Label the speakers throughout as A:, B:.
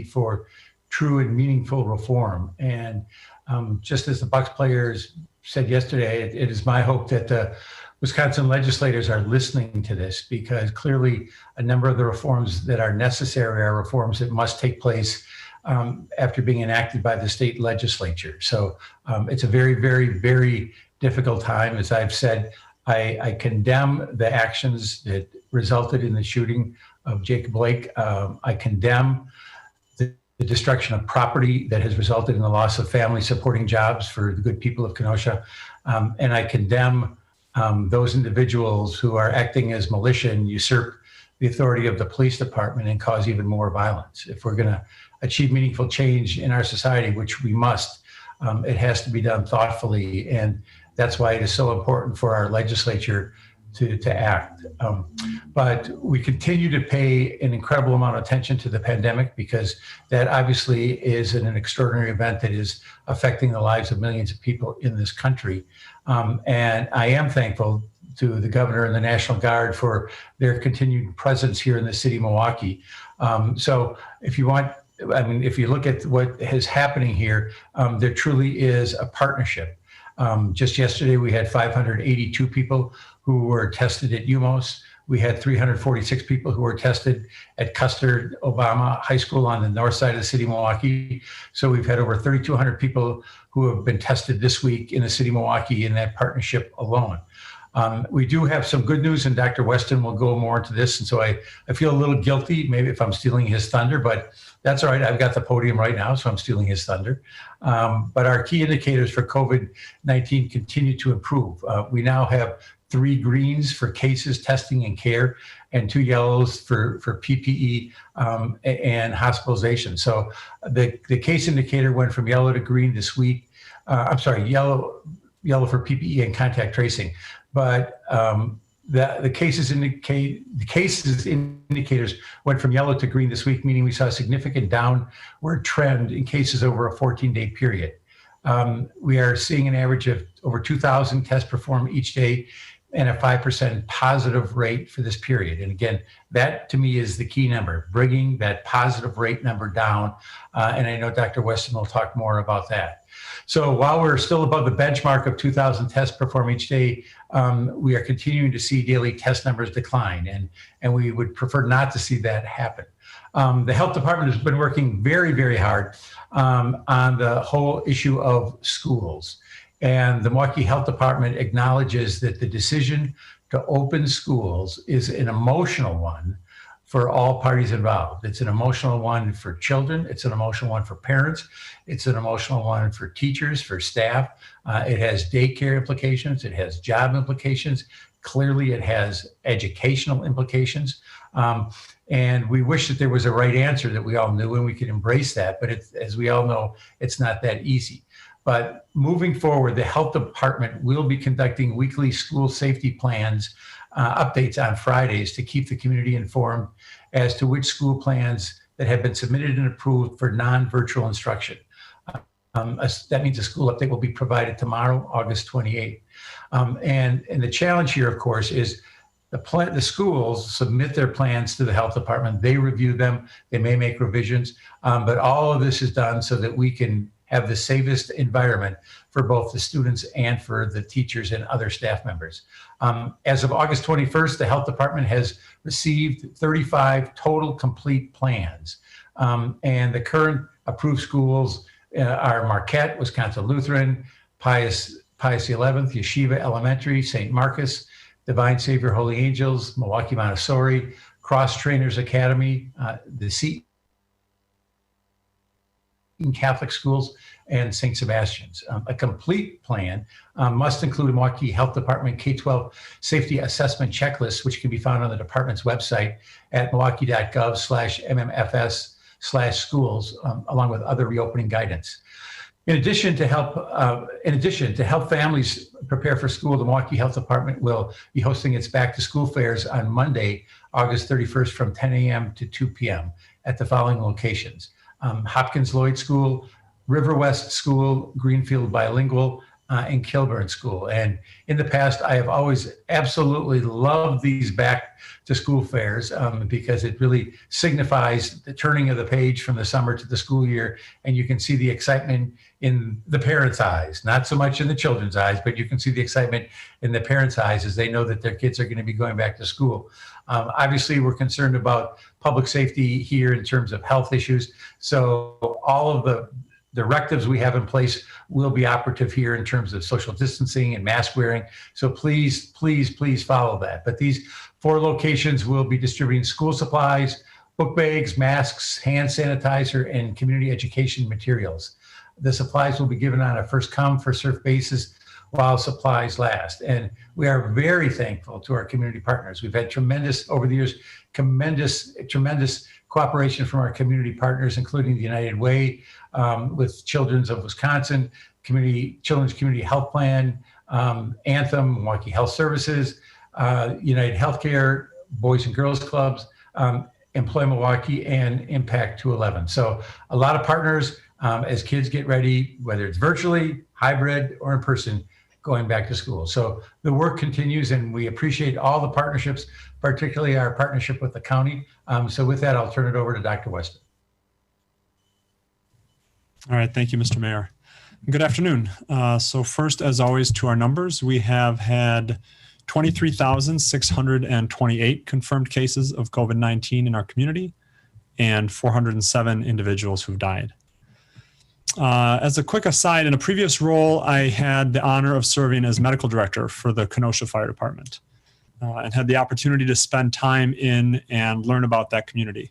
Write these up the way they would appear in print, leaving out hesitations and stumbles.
A: for true and meaningful reform. And just as the Bucks players said yesterday, it is my hope that the Wisconsin legislators are listening to this, because clearly a number of the reforms that are necessary are reforms that must take place after being enacted by the state legislature. So it's a very, very, very difficult time. As I've said, I condemn the actions that resulted in the shooting of Jacob Blake. I condemn the destruction of property that has resulted in the loss of family supporting jobs for the good people of Kenosha. And I condemn those individuals who are acting as militia and usurp the authority of the police department and cause even more violence. If we're going to achieve meaningful change in our society, which we must, it has to be done thoughtfully. And that's why it is so important for our legislature to act. But we continue to pay an incredible amount of attention to the pandemic, because that obviously is an extraordinary event that is affecting the lives of millions of people in this country. And I am thankful to the governor and the National Guard for their continued presence here in the city of Milwaukee. So if you want, if you look at what is happening here, there truly is a partnership. Just yesterday, we had 582 people who were tested at UMOS. We had 346 people who were tested at Custer Obama High School on the north side of the city of Milwaukee. So we've had over 3,200 people who have been tested this week in the city of Milwaukee in that partnership alone. We do have some good news, and Dr. Weston will go more into this. And so I feel a little guilty, maybe if I'm stealing his thunder, but that's all right. I've got the podium right now, so I'm stealing his thunder. But our key indicators for COVID-19 continue to improve. We now have 3 greens for cases, testing, and care, and 2 yellows for PPE and hospitalization. So the case indicator went from yellow to green this week. Yellow for PPE and contact tracing. But the cases indicators went from yellow to green this week, meaning we saw a significant downward trend in cases over a 14-day period. We are seeing an average of over 2,000 tests performed each day and a 5% positive rate for this period. And again, that to me is the key number, bringing that positive rate number down. And I know Dr. Weston will talk more about that. So while we're still above the benchmark of 2,000 tests performed each day, we are continuing to see daily test numbers decline, and we would prefer not to see that happen. The health department has been working very, very hard on the whole issue of schools. And the Milwaukee Health Department acknowledges that the decision to open schools is an emotional one for all parties involved. It's an emotional one for children. It's an emotional one for parents. It's an emotional one for teachers, for staff. It has daycare implications. It has job implications. Clearly, it has educational implications. And we wish that there was a right answer that we all knew and we could embrace that. But as we all know, it's not that easy. But moving forward, the health department will be conducting weekly school safety plans updates on Fridays to keep the community informed as to which school plans that have been submitted and approved for non-virtual instruction. That means a school update will be provided tomorrow, August 28th. And the challenge here, of course, is the schools submit their plans to the health department. They review them. They may make revisions, but all of this is done so that we can have the safest environment for both the students and for the teachers and other staff members. As of August 21st, the health department has received 35 total complete plans. And the current approved schools are Marquette, Wisconsin Lutheran, Pius XI, Yeshiva Elementary, St. Marcus, Divine Savior Holy Angels, Milwaukee Montessori, Cross Trainers Academy, the Seton Catholic Schools, and St. Sebastian's. A complete plan must include a Milwaukee Health Department K-12 safety assessment checklist, which can be found on the department's website at milwaukee.gov/MMFS/schools, along with other reopening guidance. In addition, to help families prepare for school, the Milwaukee Health Department will be hosting its back to school fairs on Monday, August 31st from 10 a.m. to 2 p.m. at the following locations: Hopkins Lloyd School, River West School, Greenfield Bilingual, in Kilburn School. And in the past, I have always absolutely loved these back to school fairs because it really signifies the turning of the page from the summer to the school year. And you can see the excitement in the parents' eyes, not so much in the children's eyes, but you can see the excitement in the parents' eyes as they know that their kids are going to be going back to school. Obviously, we're concerned about public safety here in terms of health issues. So all of the directives we have in place will be operative here in terms of social distancing and mask wearing. So please, please, please follow that. But these 4 locations will be distributing school supplies, book bags, masks, hand sanitizer, and community education materials. The supplies will be given on a first come, first served basis while supplies last. And we are very thankful to our community partners. We've had tremendous, over the years, tremendous cooperation from our community partners, including the United Way, with Children's of Wisconsin, Children's Community Health Plan, Anthem, Milwaukee Health Services, United Healthcare, Boys and Girls Clubs, Employ Milwaukee, and Impact 211. So a lot of partners as kids get ready, whether it's virtually, hybrid, or in person, going back to school. So the work continues, and we appreciate all the partnerships, particularly our partnership with the county. So with that, I'll turn it over to Dr. Weston.
B: All right, thank you, Mr. Mayor. Good afternoon. So first, as always, to our numbers, we have had 23,628 confirmed cases of COVID-19 in our community and 407 individuals who've died. As a quick aside, in a previous role, I had the honor of serving as medical director for the Kenosha Fire Department and had the opportunity to spend time in and learn about that community.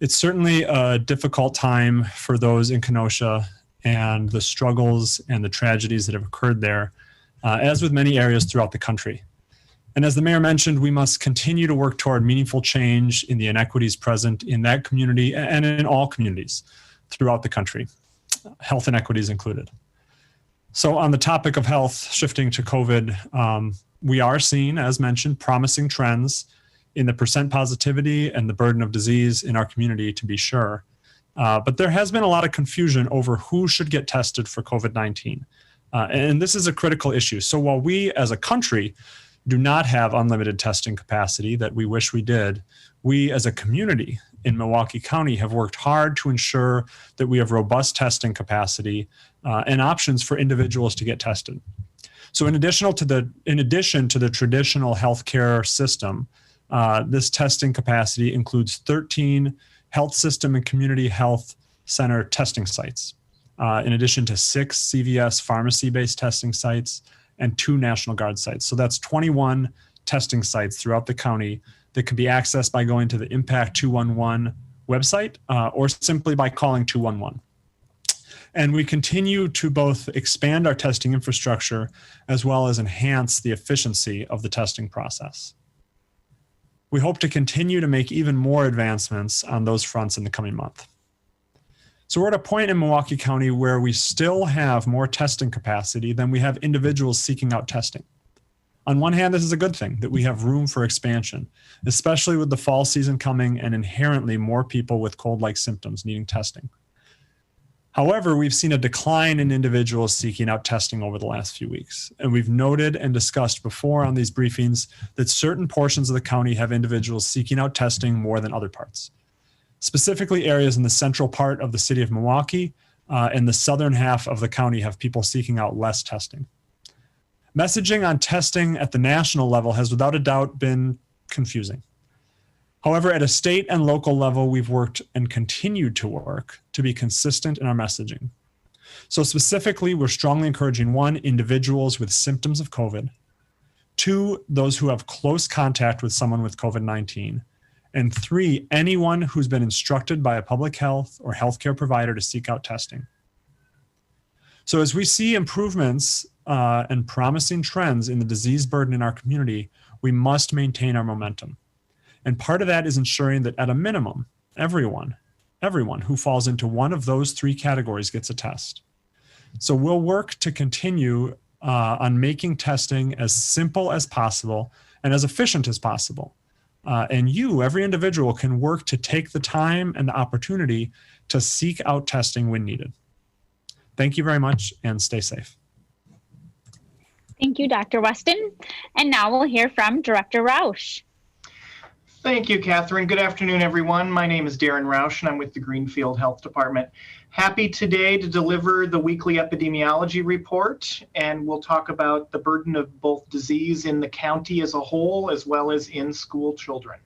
B: It's certainly a difficult time for those in Kenosha and the struggles and the tragedies that have occurred there, as with many areas throughout the country. And as the mayor mentioned, we must continue to work toward meaningful change in the inequities present in that community and in all communities throughout the country, health inequities included. So on the topic of health, shifting to COVID, we are seeing, as mentioned, promising trends in the percent positivity and the burden of disease in our community, to be sure. But there has been a lot of confusion over who should get tested for COVID-19. And this is a critical issue. So while we as a country do not have unlimited testing capacity that we wish we did, we as a community in Milwaukee County have worked hard to ensure that we have robust testing capacity and options for individuals to get tested. So in addition to the traditional healthcare system, this testing capacity includes 13 health system and community health center testing sites, in addition to 6 CVS pharmacy-based testing sites and 2 National Guard sites. So that's 21 testing sites throughout the county that can be accessed by going to the Impact 211 website or simply by calling 211. And we continue to both expand our testing infrastructure as well as enhance the efficiency of the testing process. We hope to continue to make even more advancements on those fronts in the coming month. So we're at a point in Milwaukee County where we still have more testing capacity than we have individuals seeking out testing. On one hand, this is a good thing that we have room for expansion, especially with the fall season coming and inherently more people with cold-like symptoms needing testing. However, we've seen a decline in individuals seeking out testing over the last few weeks. And we've noted and discussed before on these briefings that certain portions of the county have individuals seeking out testing more than other parts. Specifically, areas in the central part of the city of Milwaukee and the southern half of the county have people seeking out less testing. Messaging on testing at the national level has without a doubt been confusing. However, at a state and local level, we've worked and continued to work to be consistent in our messaging. So specifically, we're strongly encouraging 1, individuals with symptoms of COVID, 2, those who have close contact with someone with COVID-19, and 3, anyone who's been instructed by a public health or healthcare provider to seek out testing. So as we see improvements and promising trends in the disease burden in our community, we must maintain our momentum. And part of that is ensuring that at a minimum, everyone who falls into one of those 3 categories gets a test. So we'll work to continue on making testing as simple as possible and as efficient as possible. And you, every individual, can work to take the time and the opportunity to seek out testing when needed. Thank you very much and stay safe.
C: Thank you, Dr. Weston. And now we'll hear from Director Roush.
D: Thank you, Catherine. Good afternoon, everyone. My name is Darren Roush, and I'm with the Greenfield Health Department. Happy today to deliver the weekly epidemiology report, and we'll talk about the burden of both disease in the county as a whole, as well as in school children.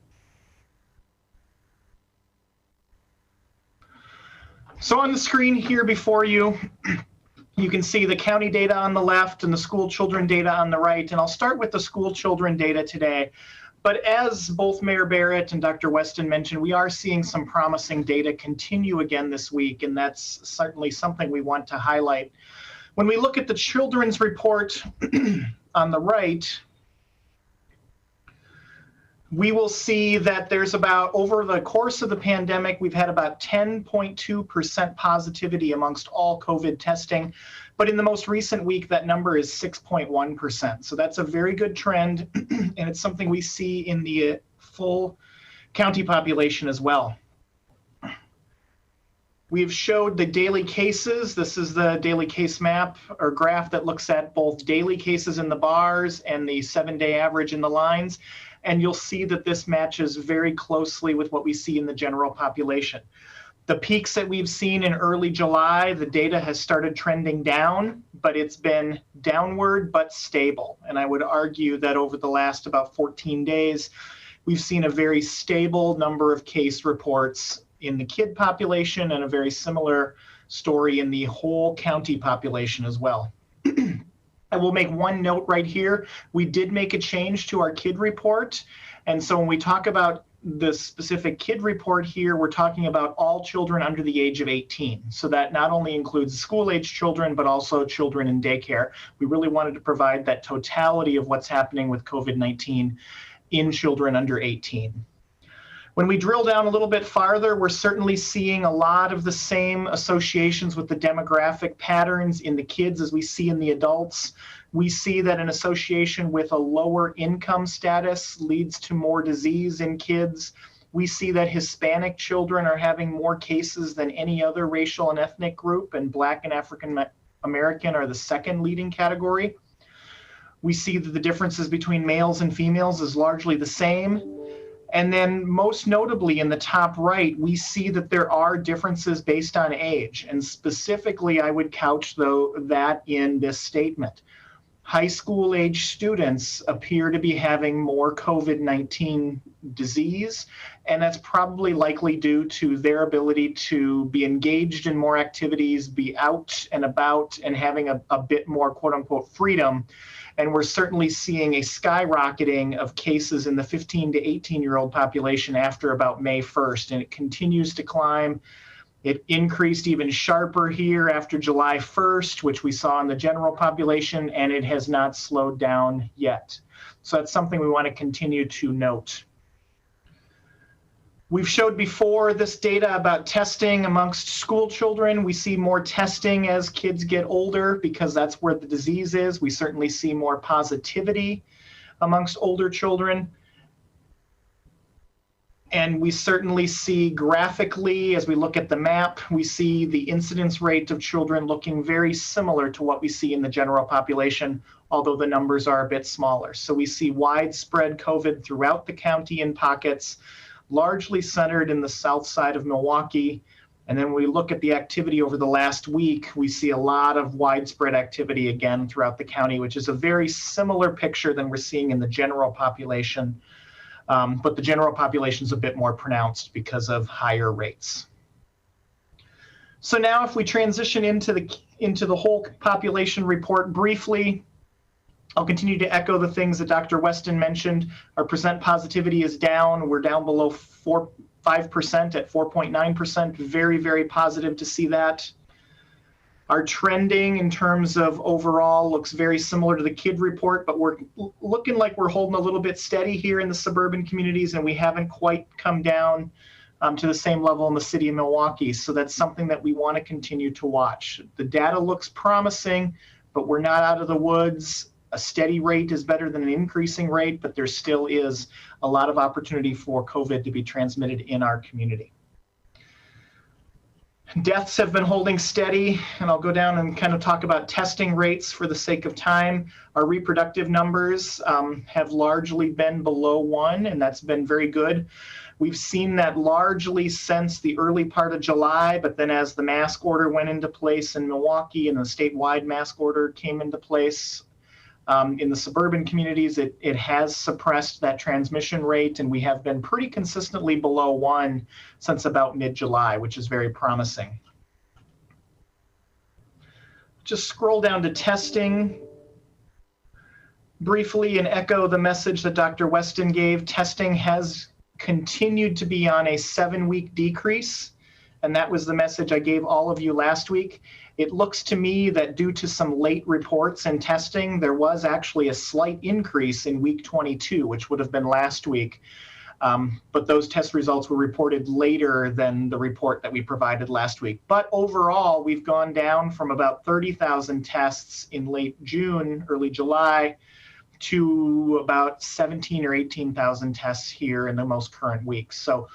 D: So on the screen here before you, you can see the county data on the left and the school children data on the right, and I'll start with the school children data today. But as both Mayor Barrett and Dr. Weston mentioned, we are seeing some promising data continue again this week, and that's certainly something we want to highlight. When we look at the children's report on the right, we will see that there's about, over the course of the pandemic, we've had about 10.2% positivity amongst all COVID testing. But in the most recent week, that number is 6.1%. So that's a very good trend, and it's something we see in the full county population as well. We've showed the daily cases. This is the daily case map or graph that looks at both daily cases in the bars and the 7-day average in the lines. And you'll see that this matches very closely with what we see in the general population. The peaks that we've seen in early July, the data has started trending down, but it's been downward but stable. And I would argue that over the last about 14 days, we've seen a very stable number of case reports in the kid population and a very similar story in the whole county population as well. I will make one note right here. We did make a change to our kid report. And so when we talk about the specific kid report here, we're talking about all children under the age of 18. So that not only includes school-age children, but also children in daycare. We really wanted to provide that totality of what's happening with COVID-19 in children under 18. When we drill down a little bit farther, we're certainly seeing a lot of the same associations with the demographic patterns in the kids as we see in the adults. We see that an association with a lower income status leads to more disease in kids. We see that Hispanic children are having more cases than any other racial and ethnic group, and Black and African American are the second leading category. We see that the differences between males and females is largely the same. And then most notably in the top right, we see that there are differences based on age. And specifically, I would couch that in this statement. High school age students appear to be having more COVID-19 disease, and that's probably likely due to their ability to be engaged in more activities, be out and about, and having a bit more quote unquote freedom. And we're certainly seeing a skyrocketing of cases in the 15 to 18-year-old population after about May 1st, and it continues to climb. It increased even sharper here after July 1st, which we saw in the general population, and it has not slowed down yet. So that's something we want to continue to note. We've showed before this data about testing amongst school children. We see more testing as kids get older because that's where the disease is. We certainly see more positivity amongst older children. And we certainly see graphically, as we look at the map, we see the incidence rate of children looking very similar to what we see in the general population, although the numbers are a bit smaller. So we see widespread COVID throughout the county in pockets, largely centered in the south side of Milwaukee. And then when we look at the activity over the last week, we see a lot of widespread activity again throughout the county, which is a very similar picture than we're seeing in the general population. But the general population is a bit more pronounced because of higher rates. So now if we transition into the whole population report briefly, I'll continue to echo the things that Dr. Weston mentioned. Our percent positivity is down. We're down below 5% at 4.9%. Very, very positive to see that. Our trending in terms of overall looks very similar to the KID report, but we're looking like we're holding a little bit steady here in the suburban communities, and we haven't quite come down to the same level in the city of Milwaukee. So that's something that we want to continue to watch. The data looks promising, but we're not out of the woods. A steady rate is better than an increasing rate, but there still is a lot of opportunity for COVID to be transmitted in our community. Deaths have been holding steady, and I'll go down and kind of talk about testing rates for the sake of time. Our reproductive numbers have largely been below 1, and that's been very good. We've seen that largely since the early part of July, but then as the mask order went into place in Milwaukee and the statewide mask order came into place in the suburban communities, it has suppressed that transmission rate, and we have been pretty consistently below 1 since about mid-July, which is very promising. Just scroll down to testing briefly and echo the message that Dr. Weston gave. Testing has continued to be on a 7-week decrease, and that was the message I gave all of you last week. It looks to me that due to some late reports and testing, there was actually a slight increase in week 22, which would have been last week. But those test results were reported later than the report that we provided last week. But overall, we've gone down from about 30,000 tests in late June, early July, to about 17 or 18,000 tests here in the most current weeks. So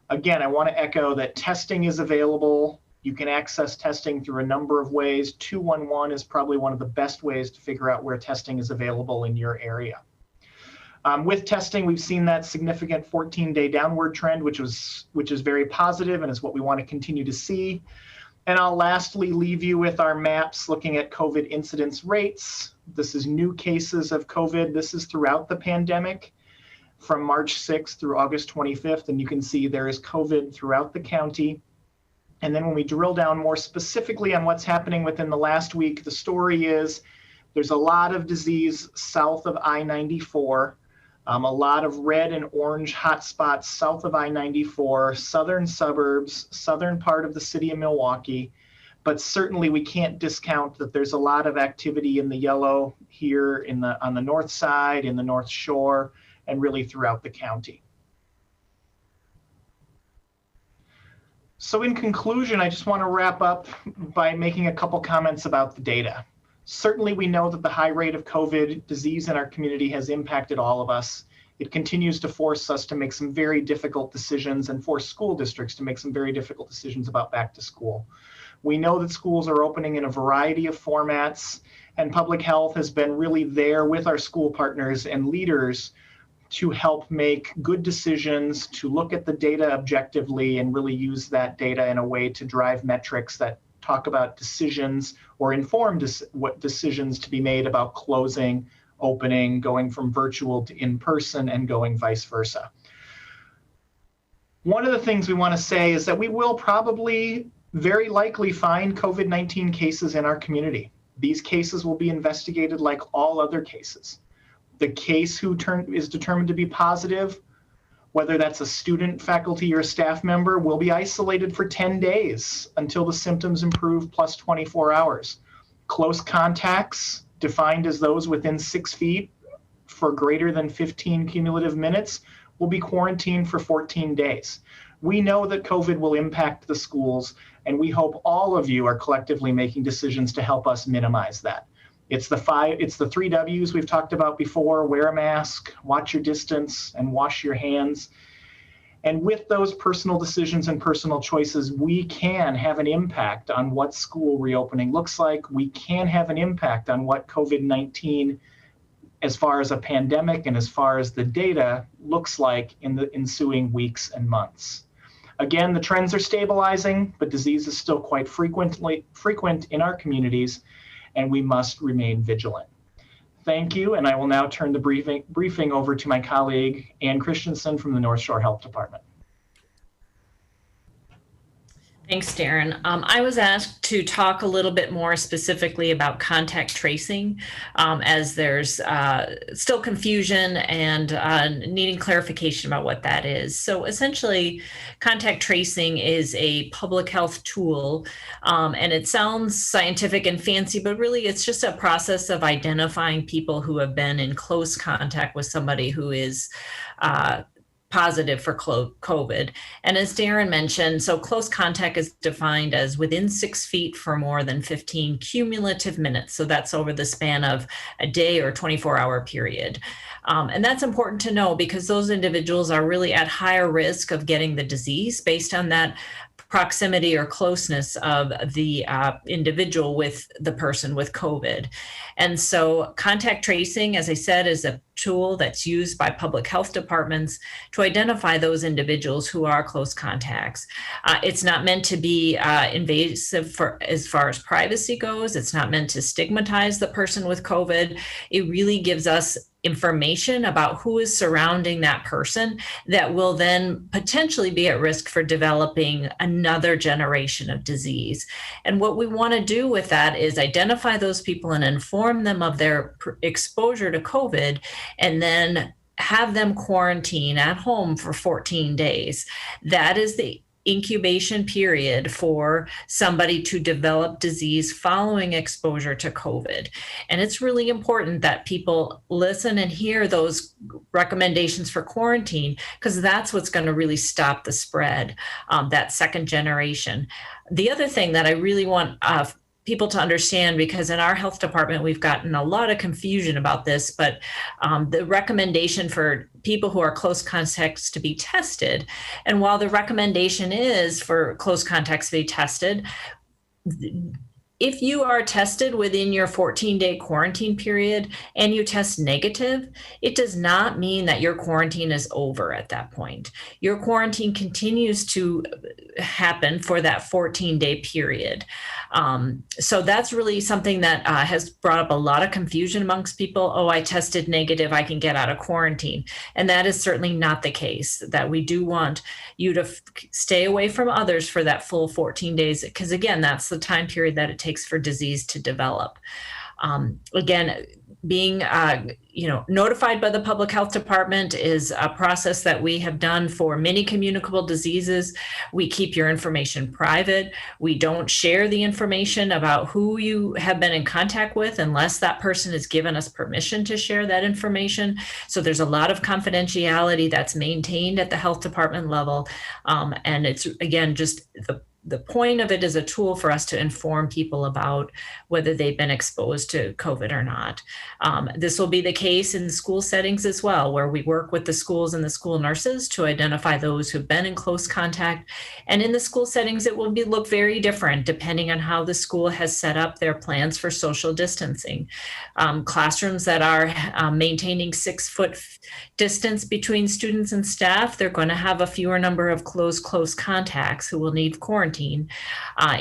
D: again, I want to echo that testing is available. You can access testing through a number of ways. 211 is probably one of the best ways to figure out where testing is available in your area. With testing, we've seen that significant 14-day downward trend, which is very positive and is what we want to continue to see. And I'll lastly leave you with our maps looking at COVID incidence rates. This is new cases of COVID. This is throughout the pandemic from March 6th through August 25th. And you can see there is COVID throughout the county. And then when we drill down more specifically on what's happening within the last week, the story is there's a lot of disease south of I-94, a lot of red and orange hotspots south of I-94, southern suburbs, southern part of the city of Milwaukee. But certainly we can't discount that there's a lot of activity in the yellow here on the north side, in the North Shore, and really throughout the county. So in conclusion, I just want to wrap up by making a couple comments about the data. Certainly, we know that the high rate of COVID disease in our community has impacted all of us. It continues to force us to make some very difficult decisions and force school districts to make some very difficult decisions about back to school. We know that schools are opening in a variety of formats, and public health has been really there with our school partners and leaders to help make good decisions, to look at the data objectively and really use that data in a way to drive metrics that talk about decisions or inform what decisions to be made about closing, opening, going from virtual to in-person, and going vice versa. One of the things we want to say is that we will probably very likely find COVID-19 cases in our community. These cases will be investigated like all other cases. The case who is determined to be positive, whether that's a student, faculty, or staff member, will be isolated for 10 days until the symptoms improve plus 24 hours. Close contacts, defined as those within 6 feet for greater than 15 cumulative minutes, will be quarantined for 14 days. We know that COVID will impact the schools, and we hope all of you are collectively making decisions to help us minimize that. It's the 3 W's we've talked about before: wear a mask, watch your distance, and wash your hands. And with those personal decisions and personal choices, we can have an impact on what school reopening looks like. We can have an impact on what COVID-19, as far as a pandemic and as far as the data, looks like in the ensuing weeks and months. Again, the trends are stabilizing, but disease is still quite frequent in our communities, and we must remain vigilant. Thank you, and I will now turn the briefing over to my colleague, Ann Christensen from the North Shore Health Department.
E: Thanks, Darren. I was asked to talk a little bit more specifically about contact tracing, as there's still confusion and needing clarification about what that is. So essentially, contact tracing is a public health tool, and it sounds scientific and fancy, but really it's just a process of identifying people who have been in close contact with somebody who is positive for COVID. And as Darren mentioned, so close contact is defined as within 6 feet for more than 15 cumulative minutes. So that's over the span of a day or 24-hour period. And that's important to know because those individuals are really at higher risk of getting the disease based on that proximity or closeness of the individual with the person with COVID. And so contact tracing, as I said, is a tool that's used by public health departments to identify those individuals who are close contacts. It's not meant to be invasive for as far as privacy goes. It's not meant to stigmatize the person with COVID. It really gives us information about who is surrounding that person that will then potentially be at risk for developing another generation of disease. And what we want to do with that is identify those people and inform them of their exposure to COVID, and then have them quarantine at home for 14 days. That is the incubation period for somebody to develop disease following exposure to COVID. And it's really important that people listen and hear those recommendations for quarantine, because that's what's going to really stop the spread, that second generation. The other thing that I really want people to understand, because in our health department, we've gotten a lot of confusion about this, but the recommendation for people who are close contacts to be tested, and while the recommendation is for close contacts to be tested, if you are tested within your 14-day quarantine period and you test negative, it does not mean that your quarantine is over at that point. Your quarantine continues to happen for that 14-day period. So that's really something that has brought up a lot of confusion amongst people. Oh, I tested negative, I can get out of quarantine. And that is certainly not the case, that we do want you to stay away from others for that full 14 days, because again, that's the time period that it takes for disease to develop. Again, being notified by the public health department is a process that we have done for many communicable diseases. We keep your information private. We don't share the information about who you have been in contact with unless that person has given us permission to share that information. So there's a lot of confidentiality that's maintained at the health department level. And it's, again, just the point of it is a tool for us to inform people about whether they've been exposed to COVID or not. This will be the case in school settings as well, where we work with the schools and the school nurses to identify those who've been in close contact. And in the school settings, it will look very different depending on how the school has set up their plans for social distancing. Classrooms that are maintaining 6-foot distance between students and staff, they're going to have a fewer number of close contacts who will need quarantine.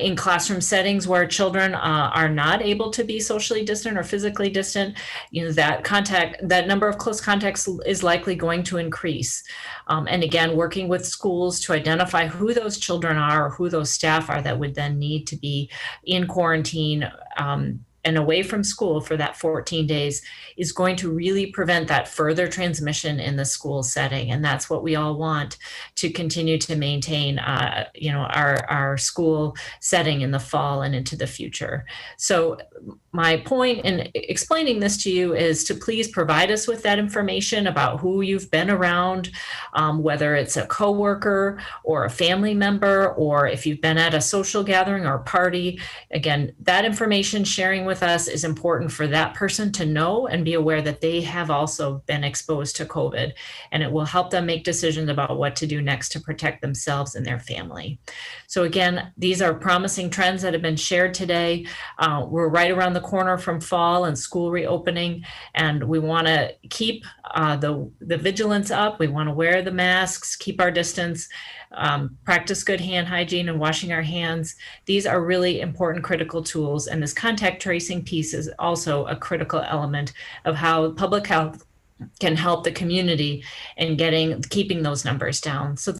E: In classroom settings where children are not able to be socially distant or physically distant, that number of close contacts is likely going to increase. And again, working with schools to identify who those children are or who those staff are that would then need to be in quarantine and away from school for that 14 days is going to really prevent that further transmission in the school setting. And that's what we all want to continue to maintain, our school setting in the fall and into the future. So my point in explaining this to you is to please provide us with that information about who you've been around, whether it's a coworker or a family member, or if you've been at a social gathering or a party. Again, that information sharing with us is important for that person to know and be aware that they have also been exposed to COVID, and it will help them make decisions about what to do next to protect themselves and their family. So again, these are promising trends that have been shared today. We're right around the corner from fall and school reopening, and we want to keep the vigilance up. We want to wear the masks, keep our distance, practice good hand hygiene and washing our hands. These are really important, critical tools, and this contact tracing piece is also a critical element of how public health can help the community in keeping those numbers down. So